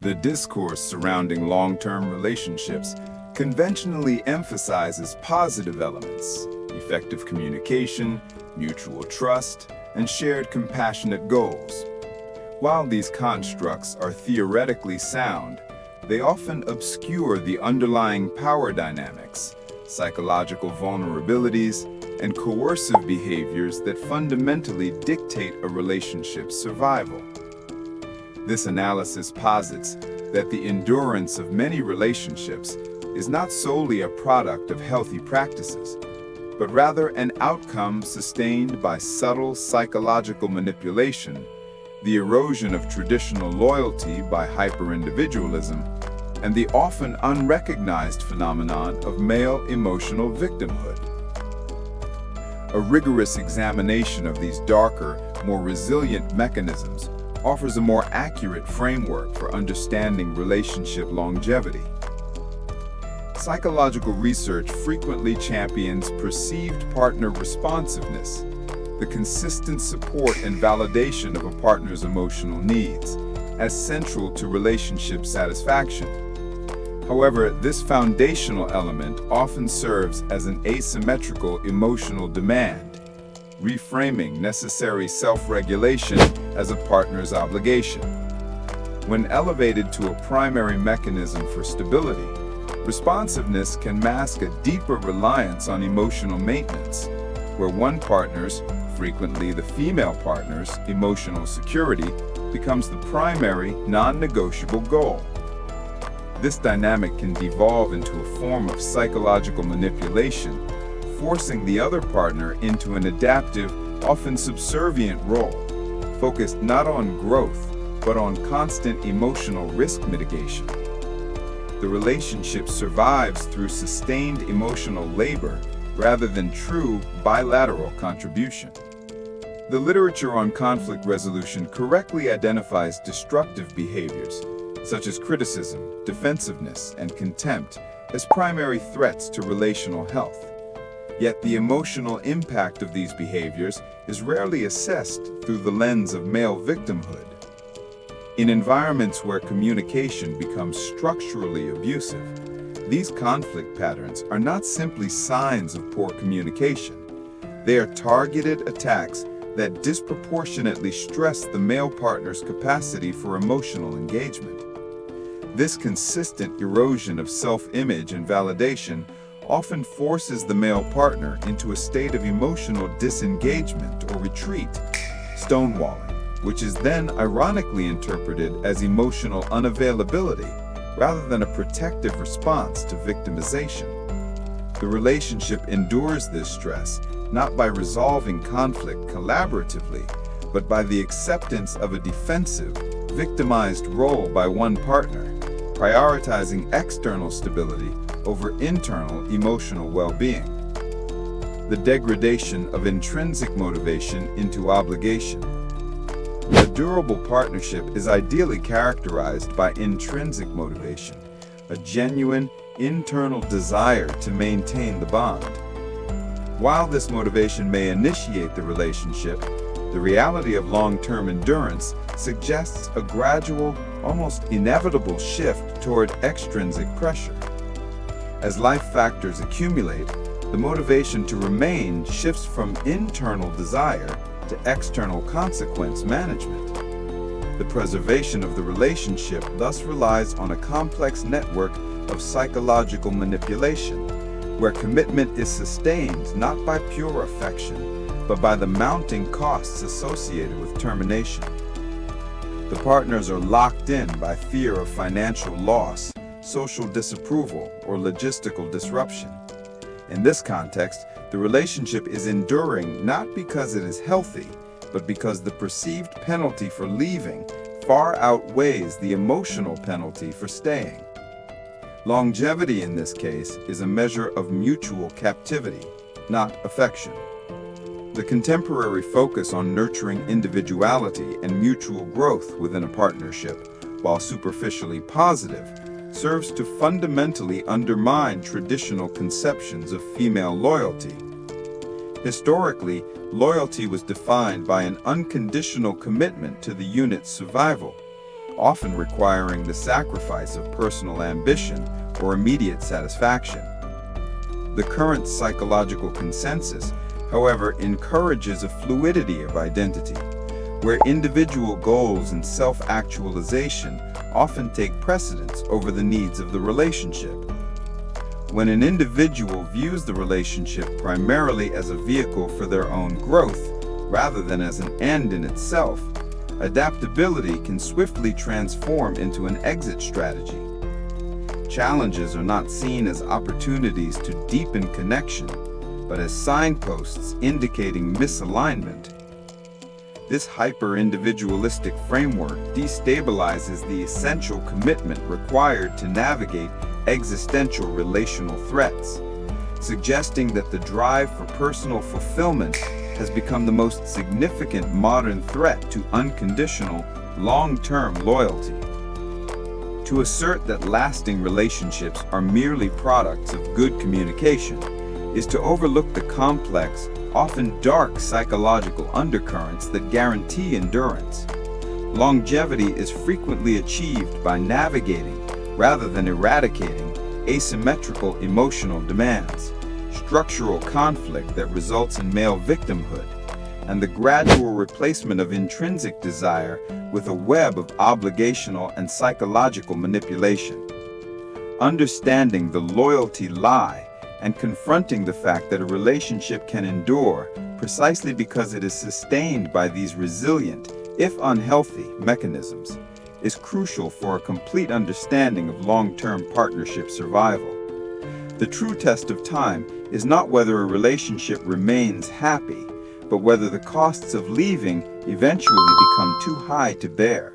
The discourse surrounding long-term relationships conventionally emphasizes positive elements, effective communication, mutual trust, and shared compassionate goals. While these constructs are theoretically sound, they often obscure the underlying power dynamics, psychological vulnerabilities, and coercive behaviors that fundamentally dictate a relationship's survival. This analysis posits that the endurance of many relationships is not solely a product of healthy practices, but rather an outcome sustained by subtle psychological manipulation, the erosion of traditional loyalty by hyper-individualism, and the often unrecognized phenomenon of male emotional victimhood. A rigorous examination of these darker, more resilient mechanisms offers a more accurate framework for understanding relationship longevity. Psychological research frequently champions perceived partner responsiveness, the consistent support and validation of a partner's emotional needs, as central to relationship satisfaction. However, this foundational element often serves as an asymmetrical emotional demand, reframing necessary self-regulation as a partner's obligation. When elevated to a primary mechanism for stability, responsiveness can mask a deeper reliance on emotional maintenance, where one partner's, frequently the female partner's, emotional security becomes the primary, non-negotiable goal. This dynamic can devolve into a form of psychological manipulation, forcing the other partner into an adaptive, often subservient role, focused not on growth, but on constant emotional risk mitigation. The relationship survives through sustained emotional labor rather than true bilateral contribution. The literature on conflict resolution correctly identifies destructive behaviors, such as criticism, defensiveness, and contempt, as primary threats to relational health. Yet the emotional impact of these behaviors is rarely assessed through the lens of male victimhood. In environments where communication becomes structurally abusive, these conflict patterns are not simply signs of poor communication. They are targeted attacks that disproportionately stress the male partner's capacity for emotional engagement. This consistent erosion of self-image and validation often forces the male partner into a state of emotional disengagement or retreat, stonewalling, which is then ironically interpreted as emotional unavailability rather than a protective response to victimization. The relationship endures this stress not by resolving conflict collaboratively, but by the acceptance of a defensive, victimized role by one partner, prioritizing external stability over internal emotional well-being. The degradation of intrinsic motivation into obligation. A durable partnership is ideally characterized by intrinsic motivation, a genuine, internal desire to maintain the bond. While this motivation may initiate the relationship, the reality of long-term endurance suggests a gradual, almost inevitable shift toward extrinsic pressure. As life factors accumulate, the motivation to remain shifts from internal desire to external consequence management. The preservation of the relationship thus relies on a complex network of psychological manipulation, where commitment is sustained not by pure affection, but by the mounting costs associated with termination. The partners are locked in by fear of financial loss, social disapproval, or logistical disruption. In this context, the relationship is enduring not because it is healthy, but because the perceived penalty for leaving far outweighs the emotional penalty for staying. Longevity in this case is a measure of mutual captivity, not affection. The contemporary focus on nurturing individuality and mutual growth within a partnership, while superficially positive, serves to fundamentally undermine traditional conceptions of female loyalty. Historically, loyalty was defined by an unconditional commitment to the unit's survival, often requiring the sacrifice of personal ambition or immediate satisfaction. The current psychological consensus, however, encourages a fluidity of identity, where individual goals and self-actualization often take precedence over the needs of the relationship. When an individual views the relationship primarily as a vehicle for their own growth, rather than as an end in itself, adaptability can swiftly transform into an exit strategy. Challenges are not seen as opportunities to deepen connection, but as signposts indicating misalignment. This hyper-individualistic framework destabilizes the essential commitment required to navigate existential relational threats, suggesting that the drive for personal fulfillment has become the most significant modern threat to unconditional, long-term loyalty. To assert that lasting relationships are merely products of good communication is to overlook the complex, often dark psychological undercurrents that guarantee endurance. Longevity is frequently achieved by navigating, rather than eradicating, asymmetrical emotional demands, structural conflict that results in male victimhood, and the gradual replacement of intrinsic desire with a web of obligational and psychological manipulation. Understanding the loyalty lie and confronting the fact that a relationship can endure precisely because it is sustained by these resilient, if unhealthy, mechanisms is crucial for a complete understanding of long-term partnership survival. The true test of time is not whether a relationship remains happy, but whether the costs of leaving eventually become too high to bear.